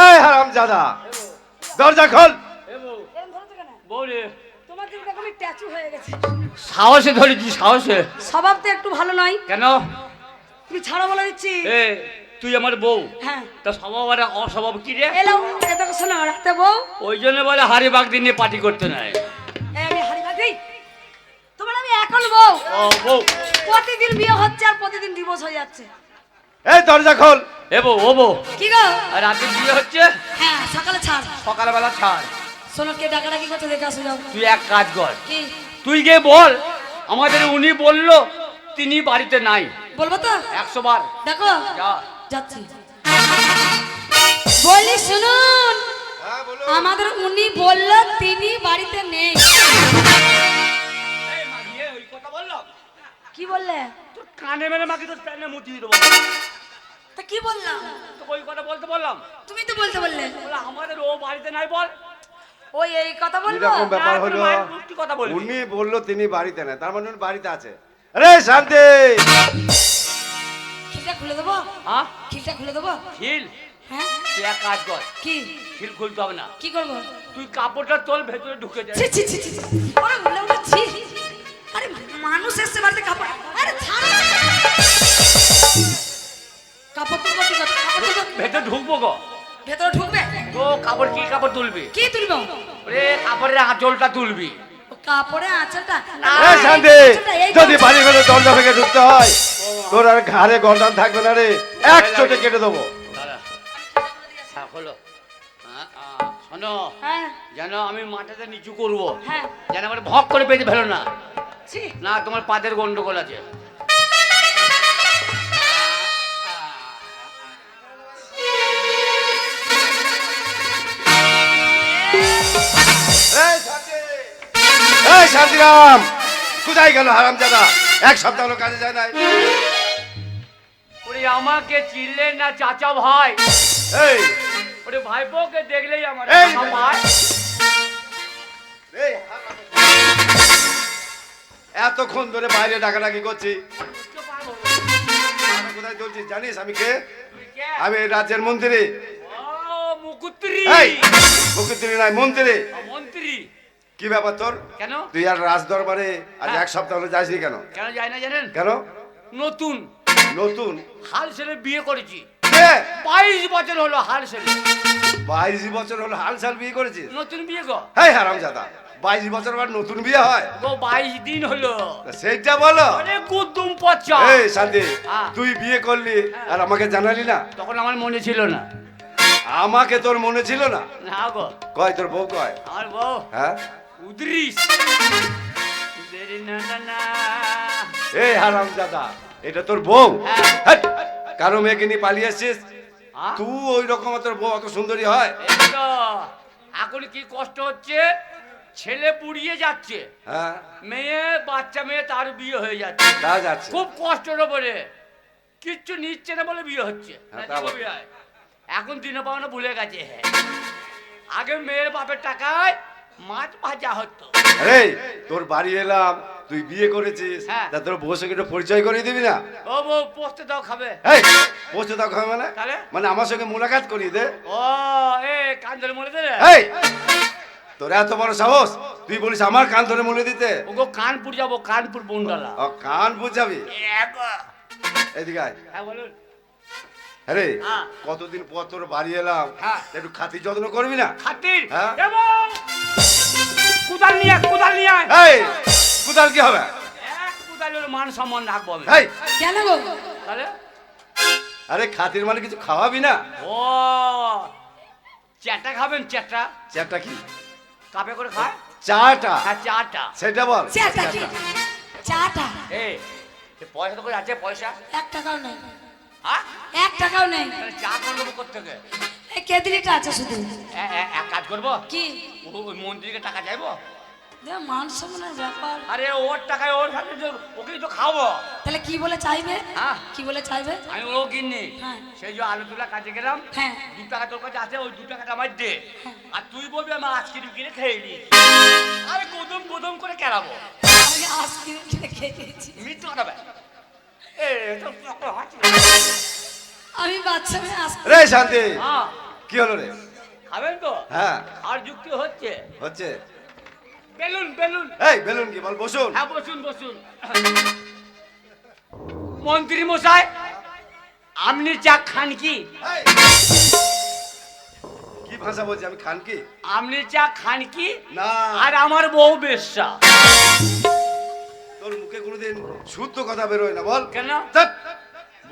এই হারামজাদা, দরজা খোল। সাহসে ধরেছি, সাহসে। স্বভাব তো একটু ভালো নয়। কেন? তুমি ছাড়ো বলে দিচ্ছি। তুই আমার বউ, হ্যাঁ, তা স্বভাব আর অস্বভাব কি রে? এলো এটা তো শোনো, রাতে বউ। ওই জন্য বলে হাড়ি বাগদি নিয়ে পার্টি করতে নাই। আমি হাড়ি বাগদি, তোমার আমি একল বউ। ও বউ, প্রতিদিন বিয়ে হচ্ছে আর প্রতিদিন ডিভোর্স হয়ে যাচ্ছে। এই দরজা খোল। এ বউ, ও বউ, কি গো? আর রাতে বিয়ে হচ্ছে, হ্যাঁ সকালে ছাড়। সকালবেলা ছাড়। শোনো কে ডাকাডাকি করছে দেখে আসো যাও। তুই এক কাজ কর, কি তুই গিয়ে বল আমাদের উনি বললো তিনি বাড়িতে নাই। বলবো তো? 100 বার দেখো যা। যাচ্ছি। বলি শুনুন, হ্যাঁ বলো। আমাদের উনি বললো তিনি বাড়িতে নেই। এই মাগিয়ে ওই কথা বললাম, কি বললে? তোর কানে মেরে মাকে তোর প্যানে মুতিয়ে দেবো। তা কি বললাম? তো ওই কথা বলতে বললাম, তুমি তো বলতে বললে। বলে আমাদের ও বাড়িতে নাই বল। ওই এই কথা বলবো? এরকম ব্যাপার না, তোর হলো, মায়ের মুখটি কথা বলবি। উনি বললো তিনি বাড়িতে নেই, তার মানে উনি বাড়িতে আছে। আরে শান্তি, খিলটা খুলে দেবো? হ্যাঁ খিলটা খুলে দেবো? খিল, হ্যাঁ। তুই এক কাজ কর, কি খিল খুলতে হবে না, কি করবো? তুই কাপড়টা তোল, ভেতরে ঢুকে যায়। ছি ছি ছি ছি। ওরে বলে ওরে ছি। আরে মানুষ এসে বাড়িতে কাপড়, আরে ছাড় না। কাপড় তুলবো কি করতে? কাপড় তুলবো? ভেতরে ঢুকবো গো। ভেতরে ঢুকবে? ও কাপড়, কি কাপড় তুলবি? কি তুলবো? ওরে কাপড়ের আঁচলটা তুলবি। ও কাপড়ে আঁচলটা? এই শান্তি, যদি বাড়ি ঘরে দরজা ভেঙে ঢুকতে হয়, তোর আর ঘাড়ে গর্দান থাকবে না রে, এক চোটে কেটে দেবো। দাঁড়া, শাক হলো। শোনো, হ্যাঁ যেন আমি মাথাটা নিচু করবো, হ্যাঁ। যেন আমার ভক করে পেতে ফেলো না। ছি। না তোমার পাদের গন্ডগোল আছে। এই শান্তি, এই শান্তিরাম, কোথায় গেল হারামজাদা? এক সপ্তাহ হলো কাজে যায় নাই। ওরে আমাকে চিনলে না চাচা ভাই? এই ওরে ভাইপোকে দেখলেই আমার এই! ভাই। এই, এতক্ষণ ধরে বাইরে ডাকাডাকি করছি, আমি কোথায় চলছিস জানিস আমি কে? তুই কে? আমি এই রাজ্যের মন্ত্রী। ও মুকুত্রি। এই মুখ্যমন্ত্রী নয়, মন্ত্রী। মন্ত্রী। কি ব্যাপার তোর? কেন? তুই আর রাজ দরবারে আজ হ্যাঁ। এক সপ্তাহ হলো যাসনি কেন? কেন যায় না জানেন? কেন? নতুন নতুন হাল ছেলে বিয়ে করেছি। কে? 22 বছর হলো হাল ছেলে। 22 বছর হলো হালসাল বিয়ে করেছিস? নতুন বিয়ে গো। এই হারামজাদা, 22 বছর পর নতুন বিয়ে হয়? গো 22 দিন হলো। তা সেইটা বলো। অনেক গুদুম পচা। এই শান্তি, হ্যাঁ। তুই বিয়ে করলি আর আমাকে জানালি না? তখন আমার মনে ছিল না। আমাকে তোর মনে ছিল না? না গো, কয় তোর বউ কয়? আমার বউ হ্যাঁ, উদ্রিস। দেরি না না না। এই হারামজাদা, এটা তোর বউ? হ্যাঁ। হাট, কারো মেয়েকে নিয়ে পালিয়ে এসছিস? হ্যাঁ? তুই ওই রকম তোর বউ অত সুন্দরী হয়? এই তো, এখন কি কষ্ট হচ্ছে, ছেলে পুড়িয়ে যাচ্ছে, হ্যাঁ, বাচ্চা মেয়ে তার বিয়ে হয়ে যাচ্ছে। তা যাচ্ছে। খুব কষ্টের ওপরে কিচ্ছু নিচ্ছে না বলে বিয়ে হচ্ছে। হ্যাঁ, না, তা বটে। জীবন বিয়ে। এখন দিনে পাওনা ভুলে গেছে। আগে মেয়ের বাপের টাকায় মাছ ভাজা হতো। আরে তোর বাড়ি এলাম, তুই বিয়ে করেছিস, হ্যাঁ। তা তোর বউর সঙ্গে একটু পরিচয় করিয়ে দিবি না? ও বউ পোস্তে দাও খাবে। এই বসে থাকো মানে? তাহলে? মানে আমার সঙ্গে মোলাকাত করিয়ে দে। ও এ কান ধরে মরে দেবে। এই তোর এত বড় সাহস, তুই বলিস আমার কান ধরে মলে দিতে? ওগো কানপুর যাবো, কানপুর বন্ডালা। ও কান বুঝাবি? এদিকে আয়। হ্যাঁ বলুন। আরে হ্যাঁ। কতদিন পর তোর বাড়ি এলাম, হ্যাঁ। একটু খাতির যত্ন করবি না? খাতির। হ্যাঁ। এ বউ, কুদাল নিয়ে আয়, কুদাল নিয়ে আয়। এই কোদাল কি হবে? এক কুদাল হলে মান সম্মান রাখবো আমি। এই কেন গো? তাহলে আরে খাতির মানে কিছু খাওয়াবি না? ও চ্যাটা খাবেন? চ্যাটা চ্যাপটা কি? কাপে করে খায়? চাটা? হ্যাঁ চাটা। সেটা বল। চাটা কি? চাটা এ পয়সা তো করে আছে, পয়সা 1 টাকাও নেই। হ্যাঁ? 1 টাকাও নেই। তাহলে চা করে দেবো কোথেকে? এই কেদলিটা আছে শুধু। এক কাজ করবো, কি? ওই মন্ত্রীকে টাকা চাইবো। দেখ মান সম্মানের ব্যাপার। আরে ওর টাকায় ওর সাথে ওকেই তো খাবো। তাহলে কি বলে চাইবে? হ্যাঁ। কি বলে চাইবে? আমি ও কিনি। হ্যাঁ। সেই যে আলু তুলা কাজে গেলাম, হ্যাঁ 2 টাকা তোর কাছে আছে, ওই 2 টাকাটা আমার দে। আর তুই বলবি আমার আইসক্রিম কিনে খেয়ে নি। আরে গুদুম গুদুম করে কেলাবো। আমি আইসক্রিম কিনে খেয়ে নিয়েছি। মৃত্যু কথা বে। এ তো আমি বাচ্চা মেয়ে আইসক্রিম। রে শান্তি, হ্যাঁ কি হলো রে? খাবেন তো? হ্যাঁ আর যুক্তি হচ্ছে। হচ্ছে। Balloon balloon. এই বেলুন কি বল, বসুন। হ্যাঁ বসুন বসুন। মন্ত্রী মশাই, আপনি চা খান কি? এই, কি ভাষা বলছি আমি, খান কি? আপনি চা খান কি? না। আর আমার বউ বেশ্যা। তোর মুখে কোনোদিন শুদ্ধ কথা বেরোয় না, বল। কেন? ধ্যাৎ।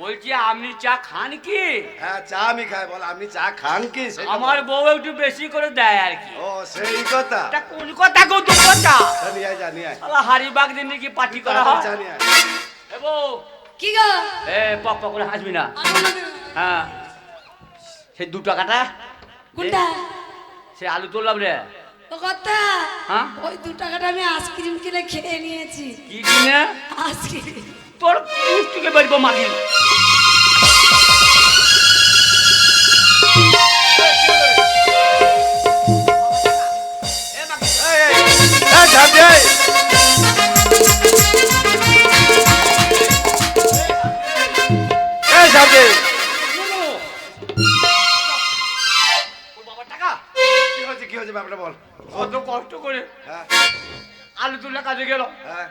বলছি আপনি চা খান কি? হ্যাঁ চা আমি খাই, বল আপনি চা খান কি সেটা বল। আমার বউ একটু বেশি করে দেয় আর কি। ও সেই কথা। এটা কোন কথা গো, দু কথা? তা নিয়ে আয়, যা নিয়ে আয়। শালা হারিবাগ দিন কি পার্টি করা হয়? চা নিয়ে আয়। এ বউ, কি গো? এ পক পক করে হাসবি না। আমার হ্যাঁ, সেই 2 টাকাটা কোনটা? সে আলু তুললাম রে। ও কথা, হ্যাঁ? ওই 2 টাকাটা আমি আইসক্রিম কিনে খেয়ে নিয়েছি। কি কিনে? আইসক্রিম। তোর পুষ্টিকে বেরবো মাগি। এই ঝাঁপ দে। এই ঝাঁপ দে। বাবা টাকা কি হয়েছে ব্যাপারটা বল। কত কষ্ট করে হ্যাঁ আলু তুলে কাজে গেল, হ্যাঁ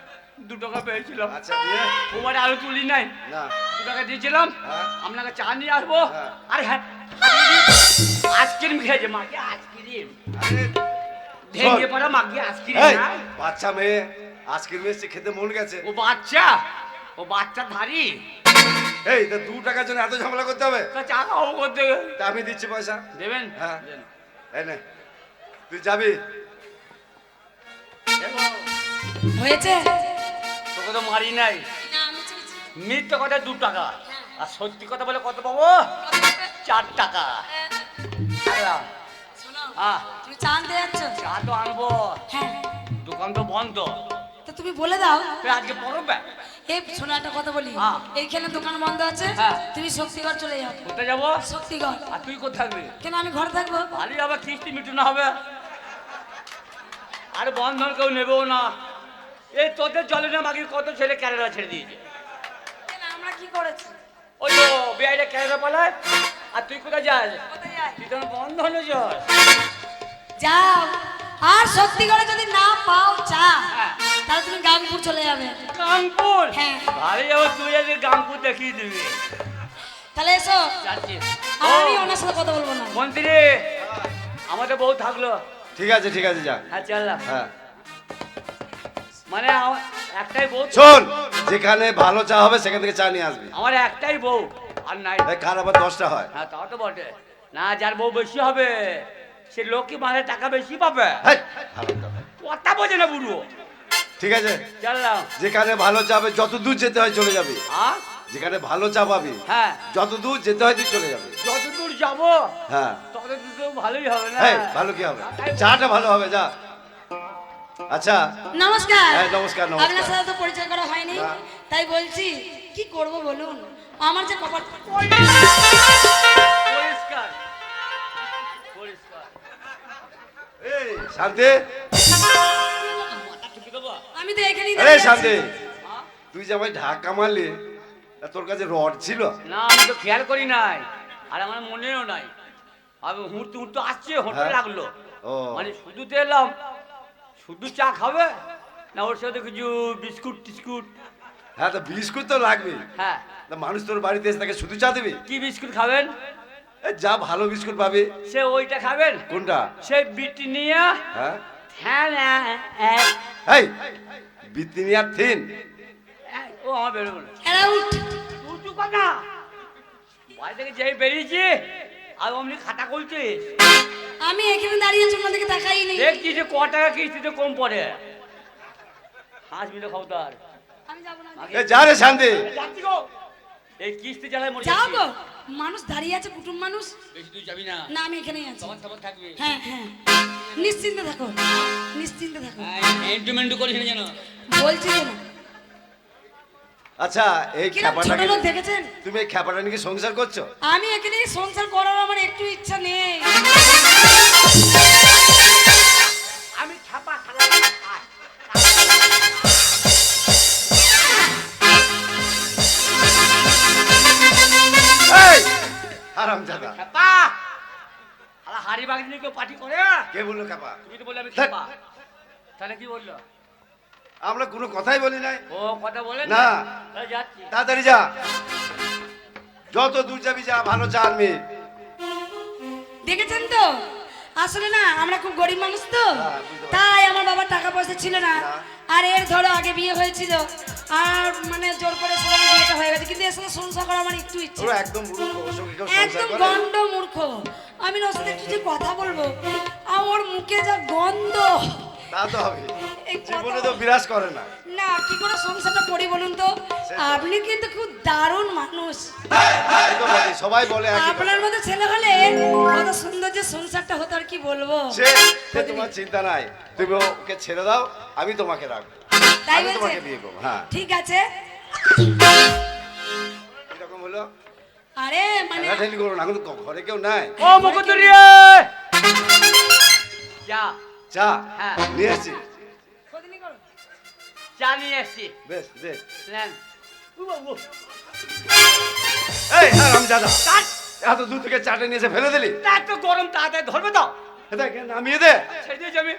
2 টাকা পেয়েছিলাম। আচ্ছা দিয়ে। ওবারে আলু তুলি নাই, না 2 টাকা দিয়েছিলাম। হ্যাঁ। আপনাকে চা নিয়ে আসবো। হ্যাঁ। আরে হ্যাঁ, আইসক্রিম খেয়েছে মাকে, আইসক্রিম আরে ভেঙে পড়া মাকে আইসক্রিম। এই না বাচ্চা মেয়ে আইসক্রিম এসে খেতে মন গেছে। ও বাচ্চা, ও বাচ্চা ধারি, এই তা 2 টাকার জন্য এত ঝামেলা করতে হবে? তা চা খাবো করতে তা আমি দিচ্ছি পয়সা। দেবেন? হ্যাঁ। দেন। এই নে তুই যাবি। দেখো, হয়েছে? তোকে তো মারি নাই। না আমি চেয়েছি। মিথ্যে কথা 2 টাকা, আর সত্যি কথা বলে কত পাবো? 4 টাকা। আল্লাহ, শোনো, হ্যাঁ তুমি চা আনতে যাচ্ছ? চা তো আনবো, হ্যাঁ, দোকান তো বন্ধ। তো তুমি বলে দাও। তুই আজকে পড়বে? এই শোনো একটা কথা বলি, হ্যাঁ। এইখানে দোকান বন্ধ আছে, হ্যাঁ। তুমি শক্তিগড় চলে যাও। কোথায় যাবো? শক্তিগড়। আর তুই কোথায় থাকবি? কেন আমি ঘরে থাকবো? ভালো আবার কিস্তি মিটুনো হবে, আর বন্ধন কেউ নেবেও না। এই তোদের জলে না বাকি কত ছেলে ক্যারেলা ছেড়ে দিয়েছে। কেন আমরা কি করেছি? ওই তো বেআইটা ক্যারেলা পালায়, আর তুই কোথায় যাস? কোথায় যাই? তুই তখন বন্ধনে যাস। যাও, আর শক্তিগড়ে যদি না পাও চা, হ্যাঁ। তাহলে তুমি গাংপুর চলে যাবে। গাংপুর? হ্যাঁ। ভালো যাবো, তুই আজকে গাংপুর দেখিয়ে দিবি। তাহলে এসো, যাচ্ছিস? আর আমি ওনার সাথে কথা বলবো না। মন্ত্রী, আমাদের বউ থাকলো। ঠিক আছে যা। হ্যাঁ চললাম। হ্যাঁ মানে একটাই বউ তো? শোন, যেখানে ভালো চা হবে সেখান থেকে চা নিয়ে আসবি। আমার একটাই বউ, আর নাই। এই কার আবার 10টা হয়? হ্যাঁ তাও তো বটে। না, যার বউ বেশি হবে সে লোকই মানে টাকা বেশি পাবে। হেই, হারামজাদা। কথা বোঝে না বুড়ো। ঠিক আছে, চললাম। যেখানে ভালো চা হবে যত দূর যেতে হয় চলে যাবি। হ্যাঁ যেখানে ভালো চা পাবি হ্যাঁ, যত দূর যেতে হয় তুই চলে যাবি। যত দূর যাবো হ্যাঁ তত দূর তো ভালোই হবে না? এই ভালো কি হবে, চাটা ভালো হবে, যা। আচ্ছা নমস্কার। হ্যাঁ, নমস্কার। আপনার সাথে তো পরিচয় করা হয়নি, না। তাই বলছি কি করব বলুন। আমার যে কপাল, পরিষ্কার পরিষ্কার। এই শান্তি, মাথা ঠুকে দেবো? আমি তো এখানেই এই দাঁড়িয়ে আছি। শান্তি, হ্যাঁ? তুই যে আমায় ধাক্কা মারলি তা তোর কাছে রড ছিল? না আমি তো খেয়াল করি নাই, আর আমার মনেও নাই। আমি হুঁড়তে আসছে, হোটেল হ্যাঁ। লাগলো। ও মানে শুধুতে এলাম, শুধু চা খাবে না ওর সাথে কিছু বিস্কুট টিস্কুট? হ্যাঁ, তো বিস্কুট তো লাগবে। হ্যাঁ, তা মানুষ তোর বাড়িতে এসে তাকে শুধু চা দিবি? কি বিস্কুট খাবেন? এই যা ভালো বিস্কুট পাবি। সে ওইটা খাবেন? কোনটা? সে ব্রিটানিয়া হ্যাঁ থ্যান এই বিতিনিয়া থিন। ও আমার বেরোবো না। Around। তুই কথা বাড়ি থেকে যেই বেরিয়েছি আর অমনি খাতা করছিস। আমি এখানে দাঁড়িয়ে আছি, ওনার দিকে তাকাই নেই। দেখছি যে ক টাকা কিস্তিতে কম পড়ে। হাসবি না খবরদার। আমি যাবো না। এ যা রে শান্তি। যাচ্ছি গো, এই কিস্তি জ্বালায় মরে যাও যাচ্ছি। গো, মানুষ দাঁড়িয়ে আছে, কুটুম মানুষ। বেশি তুই যাবি না, না আমি এখানেই আছি। তখন তখন থাকবি। হ্যাঁ হ্যাঁ, নিশ্চিন্তে থাকো, নিশ্চিন্তে থাকো। এন্টুমেন্টু করিস না যেন। বলছি তো না। আচ্ছা এই কিরম খ্যাপাটা ছোট লোক দেখেছেন? তুমি এই খ্যাপাটা নিয়ে সংসার করছো? আমি এখানে সংসার করার আমার একটু ইচ্ছা নেই। আমি ছাপা খারাপ এই হারামজাদা, ছাপা শাড়ি বাগি নিয়ে কেউ পার্টি করে? কে বললো কাপা? তুমি তো বললে আমি ধ্যাৎ। খাপা। তাহলে কি বললো? আমরা কোনো কথাই বলি নাই। ও কথা বলে না। তাহলে যাচ্ছি। তাড়াতাড়ি যা, যত দূর যাবি যা, ভালো চা আনবি। দেখেছেন তো আসলে না আমরা খুব গরিব মানুষ তো, হ্যাঁ, বুঝতে পারছি। তাই আমার বাবার টাকা পয়সা ছিল না। না। আর এর ধরো আগে বিয়ে হয়েছিল, আর মানে জোর করে সবাই বিয়েটা হয়ে গেছে, কিন্তু এর সাথে সংসার করা আমার একটু ইচ্ছে। ওরা একদম মূর্খ, ওর সঙ্গে কেউ সংসার একদম করে? গন্ড মূর্খ। আমি ওর সাথে একটু যে কথা বলবো, আর ওর মুখে যা গন্ধ, তা তো হবে, এই কথা- জীবনে তো বিরাজ করে না। না কি করে সংসারটা করি বলুন তো? আপনি কিন্তু খুব দারুণ মানুষ। এই তো বটে, সবাই বলে একই কথা। আপনার মতো ছেলে হলে কত সুন্দর যে সংসারটা হতো, আর কি বলবো। সে তোমার চিন্তা নাই, তুমি ওকে ছেড়ে দাও, আমি তোমাকে রাখবো, তাই আমি তোমাকে বলছেন? বিয়ে করবো। হ্যাঁ, ঠিক আছে। এরকম হলো। আরে মানে ঠেলাঠেলি করো না, এখন তো ঘরে কেউ নাই। ও মুকুন্দরি চা চা হ্যাঁ। নিয়ে এসছি। কদিনই করো? চা নিয়ে এসছি বেশ বেশ। নেন। এই আমি দাদা, এত দূর থেকে চাটে নিয়ে এসে ফেলে দিলি। তা একটু গরম তাড়াতাড়ি ধরবে তো? এটা কেন নামিয়ে দে। ছেড়ে দিয়েছি আমি।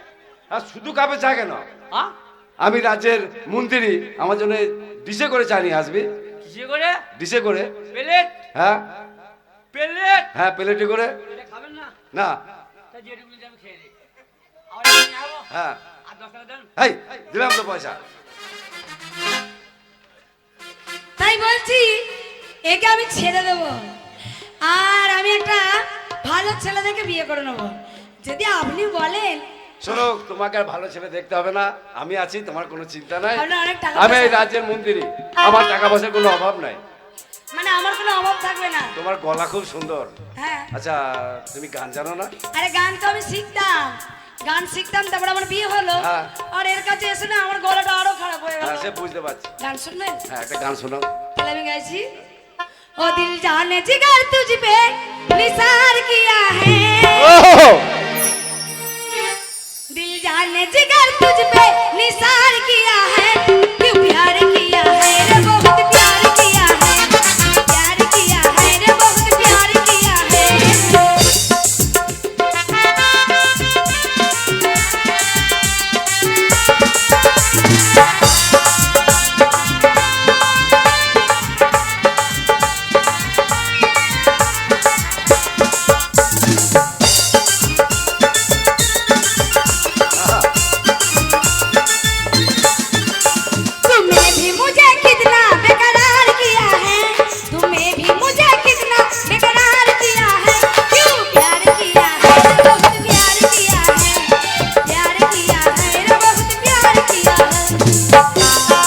আর শুধু কাপে চা কেন? হ্যাঁ আমি রাজ্যের মন্ত্রী, আমার জন্য ডিশে করে চা নিয়ে আসবি। কিসে করে? ডিশে করে। প্লেট হ্যাঁ প্লেট হ্যাঁ, প্লেটে করে। এটা খাবেন না? না। তা যেটুকু আমি খেয়ে নিই। আবার নিয়ে যাবো। হ্যাঁ, আর 10 টাকা দেন। এই দিলাম তো পয়সা। তাই বলছি একে আমি ছেড়ে দেবো, আর আমি একটা ভালো ছেলে দেখে বিয়ে করে নেবো, যদি আপনি বলেন। শোনো, তোমাকে আর ভালো ছেলে দেখতে হবে না, আমি আছি, তোমার কোনো চিন্তা নাই। আপনার অনেক টাকা আমি এই পয়সা- রাজ্যের মন্ত্রী, আমার টাকা পয়সার কোনো অভাব নাই। মানে আমার কোনো অভাব থাকবে না। তোমার গলা খুব সুন্দর। হ্যাঁ, আচ্ছা, তুমি গান জানো না? আরে গান তো আমি শিখতাম, গান শিখতাম, তারপর আমার বিয়ে হলো। হ্যাঁ। আর এর কাছে এসে না আমার গলাটা আরো খারাপ হয়ে গেল। হ্যাঁ, সে বুঝতে পারছি। গান শুনবেন? হ্যাঁ, একটা গান শোনাও। তাহলে আমি গাইছি। ও দিল জানে जिगर तुझ पे निसार किया है, दिल जाने जिगर तुझ पे निसार किया है, क्यों प्यार किया है रे बहुत प्यार किया है, प्यार किया है रे बहुत प्यार किया है। तुमने भी मुझे कितना बेकरार किया है, तुमने भी मुझे कितना बेकरार किया है, क्यों प्यार किया है रे बहुत प्यार किया है, प्यार किया है रे बहुत प्यार किया है।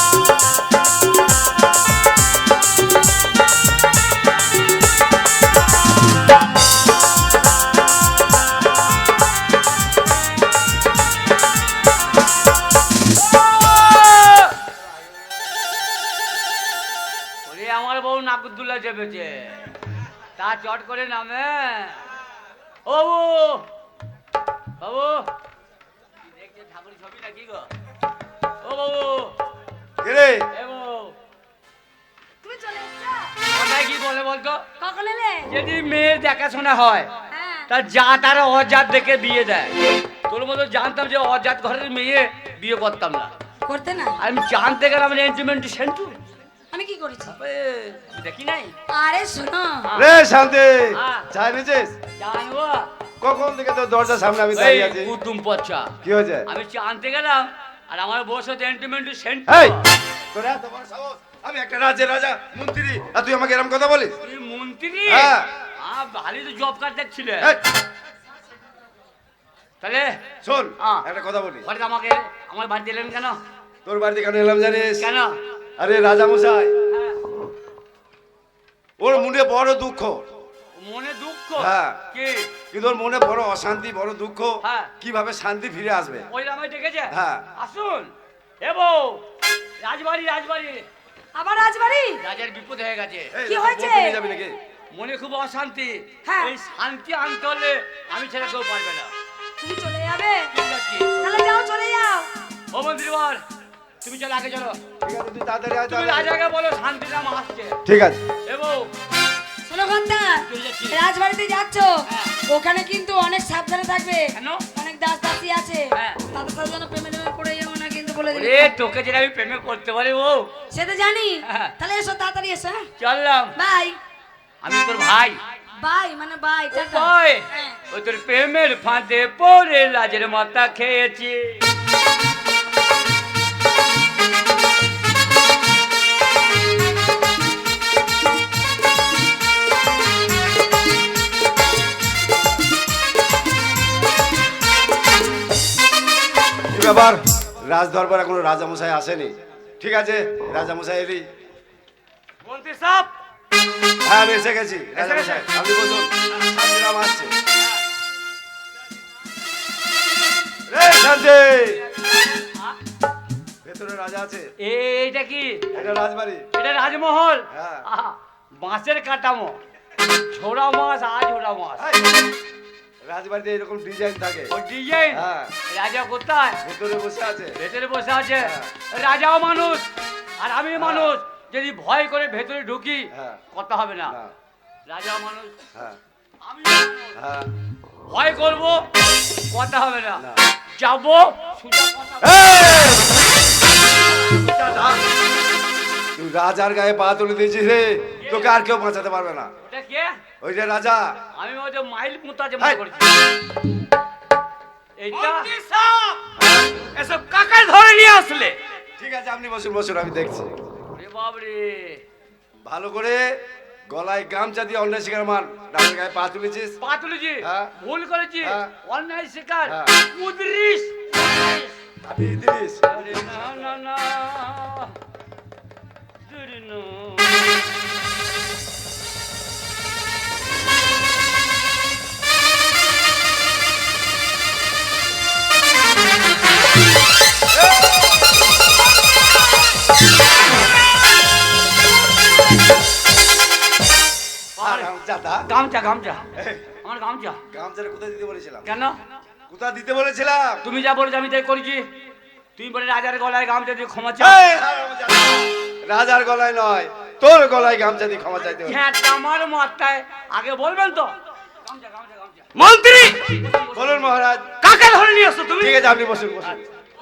ওরে আমার বউ নাকুদ্দুল্লা চেপেছে, তা চট করে নামে। ও বাবু, দেখছে ঠাকুরের ছবি নাকি গো? ও বাবু, কে রে? এ বউ, তুমি চলে এসছো? কথায় কি বলে বলতো? কখন এলে? যদি মেয়ের দেখাশোনা হয়, হ্যাঁ। তা যা তারা অজাত দেখে বিয়ে দেয়। তোর মতো জানতাম যে অজাত ঘরের মেয়ে বিয়ে করতাম না। করতে না? আর আমি জানতে গেলাম এন্টিমেন্ট সেন্টু আমি কি করেছি? দেখি নাই। আরে শোনো, রে শান্তি, হ্যাঁ। চা এনেছিস? জানবো কখন থেকে তো দরজার সামনে আমি দাঁড়িয়ে আছি। কুতুম পচ্চা, কি হয়েছে? আমি জানতে গেলাম আর আমার বউর সাথে এন্টিমেন্ট সেন্টু। এই, তোর এত বড় সাহস! আমি একটা রাজ্যের রাজা, মন্ত্রী, আর তুই আমাকে এরকম কথা বলিস? তুই মন্ত্রী? হ্যাঁ। ভালোই তো জব কার্ড দেখছিলে। এই, তাহলে শোন, হ্যাঁ। একটা কথা বলি। হঠাৎ আমাকে আমার বাড়িতে এলেন কেন? তোর বাড়িতে কেন এলাম জানিস? কেন? আরে রাজা মশাই, হ্যাঁ। ওর মনে বড় দুঃখ। মনে দুঃখ? হ্যাঁ। কি? কিন্তু ওর মনে বড় অশান্তি, বড় দুঃখ। হ্যাঁ। কিভাবে শান্তি ফিরে আসবে? ওই আমায় ডেকেছে? হ্যাঁ। আসুন। এ বউ, রাজবাড়ি রাজবাড়ি, আবার রাজবাড়ি? রাজার বিপদ হয়ে গেছে। এই, কি তুই হয়েছে? বউকে নিয়ে যাবি নাকি? মনে খুব অশান্তি। হ্যাঁ। এই শান্তি আনতে হলে আমি ছেড়ে কেউ পারবে না। তুমি চলে যাবে? ঠিক আছে। তাহলে যাও, চলে যাও। ও মন্ত্রীবর, তুমি চলো, আগে চলো। ঠিক আছে, তুই তাড়াতাড়ি আয়, তুমি তাড়াতাড়ি। রাজাকে বলো শান্তি নাম আসছে। ঠিক আছে। এ বউ, শোনো, শোনো কর্তা, চলেছি। রাজবাড়িতে যাচ্ছ হ্যাঁ। ওখানে কিন্তু অনেক সাবধানে থাকবে। কেন? অনেক দাস দাসী আছে, হ্যাঁ। তাদের সাথে যেন প্রেমে টেমে পড়ে যাবো না কিন্তু বলে দিলাম। ওরে তোকে যেটা আমি প্রেমে করতে পারি ও সে তো জানি। হ্যাঁ। তাহলে এসো তাড়াতাড়ি এসো। হ্যাঁ? চললাম। বাই আমি তোর ভাই বাই মানে বাই টাটা। ভাই হ্যাঁ। ওই তোর প্রেমের ফাঁদে পড়ে লাজের মাথা খেয়েছি। কি ব্যাপার, রাজ দরবার এখনো রাজামশাই আসেনি? ঠিক আছে, রাজামশাই এলি। মন্ত্রী সাহেব হ্যাঁ আমি এসে গেছি রাজামশাই, আপনি বসুন, শান্তিরাম আসছে। রে শান্তি, ভেতরে রাজা আছে। এইটা কি? এটা রাজবাড়ি। এটা রাজমহল। হ্যাঁ। আহা, বাঁশের কাঠামো, ছোড়া মাছ আর ছোড়া মাছ। এই, রাজবাড়িতে এরকম ডিজাইন থাকে। ও ডিজাইন। হ্যাঁ। রাজা কোথায়? ভেতরে বসে আছে। ভেতরে বসে আছে। হ্যাঁ। রাজাও মানুষ আর আমি হ্যাঁ। মানুষ, যদি ভয় করে ভেতরে ঢুকি হ্যাঁ। কথা হবে না। না। রাজাও মানুষ, হ্যাঁ আমি মানুষ। হ্যাঁ। ভয় করব, কথা হবে না। না। যাবো, সোজা কথা হবে। এই! তুই রাজার গায়ে পা তুলে দিয়েছিস রে, তোকে আর কেউ বাঁচাতে পারবে না। ওটা কে? ওই যে রাজা। আমি ওই মাইল মুতাজে হাই। মনে করছি। এইটা এসব কাকায় ধরে নিয়ে আসলে। ঠিক আছে আপনি বসুন বসুন, আমি দেখছি। ওরে বাবরে, ভালো করে গলায় গামছা দিয়ে অন্যায় শিকার মান, রাজার গায়ে পা তুলেছিস। পা তুলেছি, হ্যাঁ। ভুল করেছি, হ্যাঁ। অন্যায় শিকার, হ্যাঁ। উদরিস। আপনি দিলিস। আরে না না না, দূরে না। গামছাটা গামছা গামছা, এই, আমার গামছা। গামছাটা কোথায় দিতে বলেছিলাম? কেন? কোথায় দিতে বলেছিলাম? তুমি যা বলেছো আমি তাই করেছি। তুমি বলে রাজার গলায় গামছা দিয়ে ক্ষমা চাও। এই, হারামজাদা। রাজার গলায় নয়, তোর গলায় গামছা দিয়ে ক্ষমা চাইতে হবে। হ্যাঁ, আমার মাথায় আগে বলবেন তো। গামছা গামছা গামছা। মন্ত্রী বলুন মহারাজ। কাকে ধরে নিয়ে আসছো তুমি? ঠিক আছে আপনি বসুন বসুন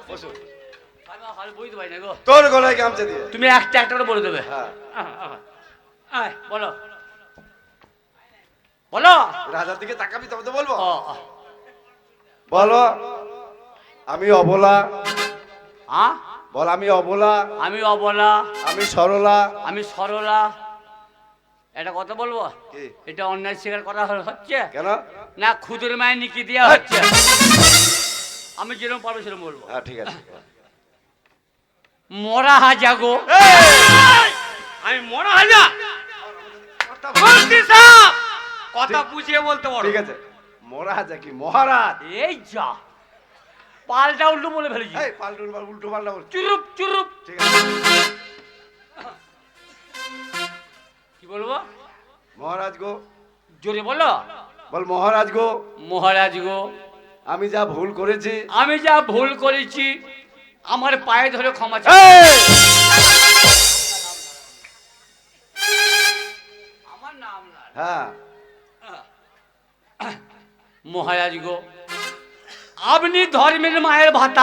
বসুন। আমি বুঝতে পারি না গো। তোর গলায় গামছা দিয়ে। তুমি একটা একটা করে বলে দেবে। হ্যাঁ। আয়, বলো বলো। রাজার দিকে তাকাবি তবে তো বলবো। ও, বলো। আমি অবলা। আ? বল আমি অবলা, আমি অবলা, আমি সরলা। আমি সরলা। এটা কথা বলবো? কি? এটা অন্যায় স্বীকার করা হচ্ছে কেন? না খুদের মায়ের নিকি দেওয়া হচ্ছে? আমি যেরকম পারবো সেরকম বলবো। হ্যাঁ ঠিক আছে। মরা হাজা গো। আমি মরা হাজা। কথা মন্ত্রী সাহেব, কথা বুঝিয়ে বলতে পারো। ঠিক আছে। মহারাজা কি মহারাজ? এই যা পাল্টা উল্টো বলে ফেলেছি। এই পাল্টুন পাল উল্টো পাল্টা বল। চুরুপ চুরুপ। ঠিক আছে। কি বলবো? মহারাজ গো। জোরে বলো। বল মহারাজ গো, মহারাজ গো, আমি যা ভুল করেছি। আমি যা ভুল করেছি আমার পায়ে ধরে ক্ষমা চাও। এই! আমার নাম না। হ্যাঁ। মহারাজ গো, আপনি ধর্মের মায়ের ভাতা।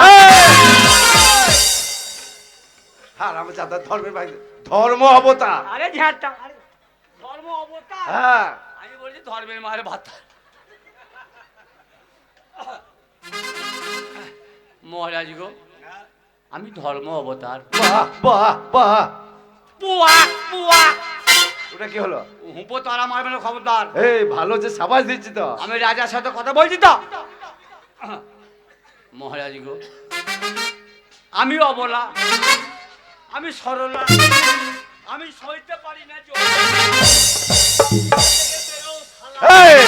হ্যাঁ রামচাঁদা ধর্মের বাইরে ধর্ম অবতার। আরে ঝাঁটা, আরে ধর্ম অবতার। হ্যাঁ। আমি বলছি ধর্মের মায়ের ভাতা। মহারাজ গো, আমি ধর্ম অবতার। বাহ বাহ বাহ। পুয়া পুয়া। ওটা কি হলো? হুঁপো তারা মারবে না, খবরদার। এই ভালো যে সাবাস দিচ্ছি তো। আমি রাজার সাথে কথা বলছি তো। মহারাজ গো, আমি অবলা, আমি সরলা, আমি সইতে পারি না জল। এই!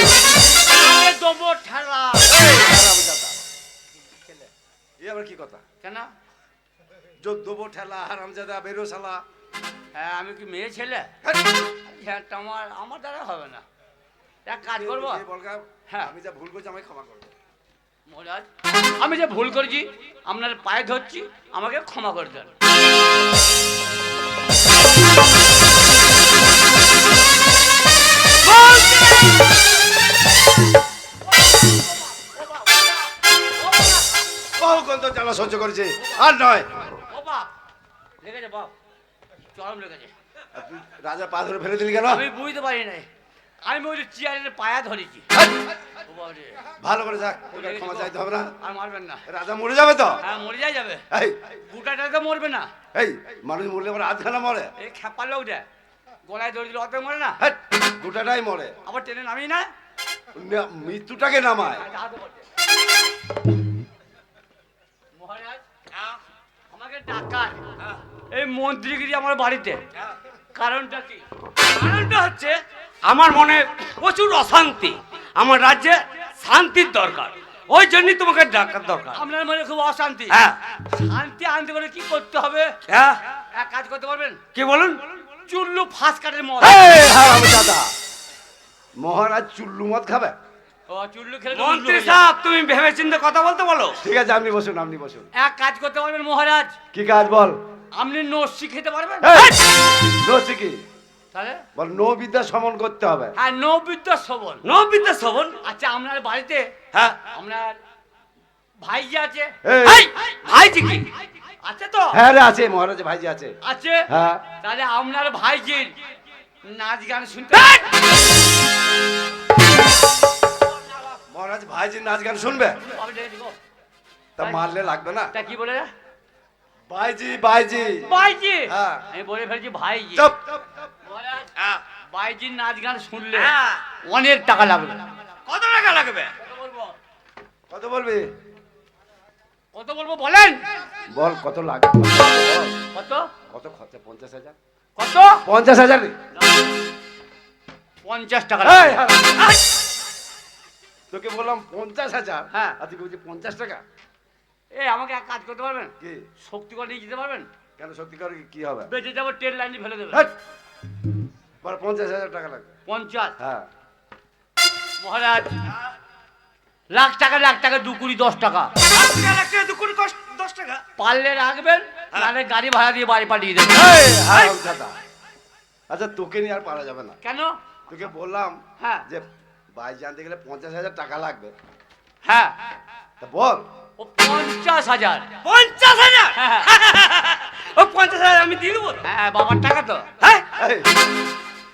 আমি দেবো ঠেলা। এই, হারামজাদা। এই আবার কি কথা? কেন? যোগ দেবো ঠেলা, হারামজাদা বেরো শালা। হ্যাঁ, আমি কি মেয়ে ছেলে? হ্যাঁ, আমার দ্বারা হবে না। এক কাজ করবো। এই বলগা, হ্যাঁ। আমি যা ভুল করছি আমায় ক্ষমা করবে। মহারাজ, আমি যে ভুল করেছি আপনার পায়ে ধরছি, আমাকে ক্ষমা করে দেন। বহুক্ষণ তো জ্বালা সহ্য করেছে, আর নয়। ও বাপ, লেগেছে বাপ, চরম লেগেছে। আর তুই রাজা পা ধরে ফেলে দিলি কেন? আমি বুঝতে পারি নাই, আমি ওই চেয়ারের পায়া ধরেছি। হাট! ও বাবা রে, ভালো করে যাক, তোকে আর ক্ষমা চাইতে হবে না। আর মারবেন না। রাজা মরে যাবে তো। হ্যাঁ, মরে যাই যাবে। এই গোটাটা তো মরবে না। এই মানুষ মরলে আবার আধখানা মরে। এই খেপার লোকটা গলায় দড়ি দিলে অত মরে না, হাট! গোটাটাই মরে। আবার টেনে নামিয়ে না। মৃত্যুটাকে নামায়। মহারাজ, আমাকে ডাকার এই মন্ত্রীগিরি আমার বাড়িতে, কারণটা কি? কারণটা হচ্ছে আমার মনে প্রচুর অশান্তি, আমার রাজ্যে শান্তির দরকার, ওই জন্যই তোমাকে ডাকার দরকার। আপনার মনে খুব অশান্তি। হ্যাঁ। শান্তি আনতে গেলে কি করতে হবে? হ্যাঁ, এক কাজ করতে পারবেন? কি বলুন? চুল্লু ফাঁস কাটের মদ। এই হারামজাদা, মহারাজ চুল্লু মদ খাবে? ও চুল্লু খেলে তো মন্ত্রী উল্লু হয়ে সাহেব, তুমি ভেবে চিন্তে কথা বলতে বলো। ঠিক আছে, আপনি বসুন, আপনি বসুন। যায়। এক কাজ করতে পারবেন মহারাজ? কি কাজ বল? আপনি নস্যি খেতে পারবেন? এই, নসি কি? তাহলে বল নো বিদ্যা সমন করতে হবে। হ্যাঁ, নবিদ্যা শোভন। নবিদ্যা শ্রবণ। আচ্ছা, আপনার বাড়িতে হ্যাঁ। আপনার ভাইজি আছে? এই, এই, ভাইজি কি? আছে তো? হ্যাঁ রে, আছে, মহারাজ ভাইজি আছে। আছে? হ্যাঁ। তাহলে আপনার ভাইজির নাচ গান শুনতে এই! মহারাজ ভাইজি নাচ গান শুনবে? আমি ডেকে দিব। তা মারলে লাগবে না। তা কি বলে? ভাইজি ভাইজি। ভাইজি? হ্যাঁ। আমি বলে ফেলছি ভাইজি। চুপ। মহারাজ, হ্যাঁ। ভাইজির নাচ গান শুনলে হ্যাঁ। অনেক টাকা লাগবে। কত টাকা লাগবে? কত বলবো? কত বলবি? কত বলবো বলেন? বল কত লাগবে? বল। কত? কত খরচা? 50,000? কত? 50,000 রে। 50 টাকা এই, লাগবে। হারাম। তোকে বললাম 50,000, হ্যাঁ। আর তুই বলছিস 50 টাকা। এই আমাকে এক কাজ করতে পারবেন? কি? শক্তিগড় নিয়ে যেতে পারবেন? কেন সত্যিকার কি হবে? বেঁচে যাবো, ট্রেন লাইনে ফেলে দেবে। হাট! বল 50,000 টাকা লাগবে। 50। হ্যাঁ। মহারাজ, লাখ টাকা 2 কোটি 10 টাকা লাখ টাকা 2 কোটি 10 টাকা। পারলে রাখবেন, নাহলে গাড়ি ভাড়া দিয়ে বাড়ি পাঠিয়ে দেবেন। এই, হারামজাদা। আচ্ছা, তোকে নিয়ে আর পারা যাবে না। কেন? তোকে বললাম হ্যাঁ। যে বাইক জানতে গেলে 50,000 টাকা লাগবে। হ্যাঁ, তা বল। ও 50,000। 50,000? হ্যাঁ, ও 50,000 আমি দিয়ে দেবো। হ্যাঁ, বাবার টাকা তো, হ্যাঁ। এই,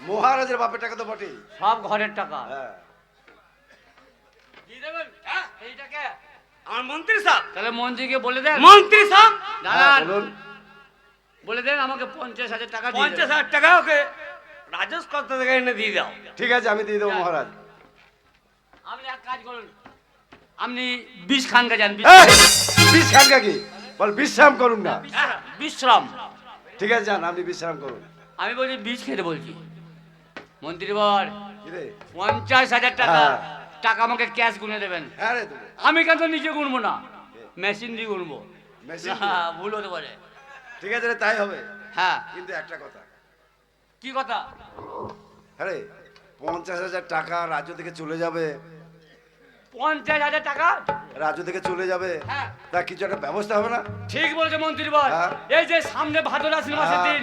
মহারাজের বাপের টাকা তো বটেই। সব ঘরের টাকা হ্যাঁ। দিয়ে দেবেন। এইটাকে আমার মন্ত্রী সাহেব, তাহলে মন্ত্রীকে বলে দেন। মন্ত্রী সাহেব, হ্যাঁ, দাঁড়ান, বলুন। বলে দেন আমাকে 50,000 টাকা দিয়ে দেবেন। 50,000 টাকা ওকে রাজস্ব কত থেকে এনে দিয়ে দাও। ঠিক আছে, আমি দিয়ে দেবো মহারাজ। আপনি এক কাজ করুন, আপনি 20 খানকা যান। এই, বিষ খানকা কি? বল বিশ্রাম করুন না। বিশ্রাম। ঠিক আছে, যান, আপনি বিশ্রাম করুন। আমি বলছি বীজ খেতে বলছি। মন্ত্রী বর কি রে? 50,000 টাকা, হ্যাঁ। টাকা আমাকে ক্যাশ গুনে দেবেন। হ্যাঁ রে, দেবো। আমি কেন নিজে গুনবো না, মেশিন দিয়ে গুনবো। মেশিন দিয়ে? হ্যাঁ, ভুল হতে পারে। ঠিক আছে রে, তাই হবে। হ্যাঁ, কিন্তু একটা কথা। কি কথা? হ্যাঁ রে, 50,000 টাকা রাজ্য থেকে চলে যাবে। 50,000 টাকা? রাজ্য থেকে চলে যাবে, হ্যাঁ। তা কিছু একটা ব্যবস্থা হবে না? ঠিক বলেছে মন্ত্রী বর। হ্যাঁ। এই যে সামনে ভাদ্র আশ্বিন মাসের হ্যাঁ। দিন,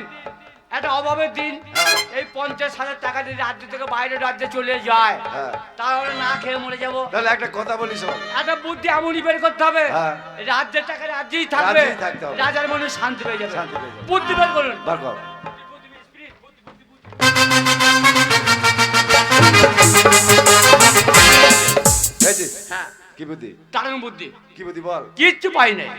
একটা অভাবের দিন, হ্যাঁ। এই 50,000 টাকা যদি রাজ্য থেকে বাইরে রাজ্যে চলে যায়, হ্যাঁ। তাহলে না খেয়ে মরে যাবো। তাহলে একটা কথা বলি শোন। একটা বুদ্ধি এমনই বের করতে হবে, হ্যাঁ। রাজ্যের টাকা রাজ্যেই থাকবে, রাজ্যেই থাকতে হবে। রাজার মনে শান্তি পেয়ে যাবে। শান্তি পেয়ে যাবে। বুদ্ধি বের করুন। বার কর। পেয়েছিস? হ্যাঁ, কি বুদ্ধি? দারুণ বুদ্ধি। কি বুদ্ধি বল? কিচ্ছু পাই নাই।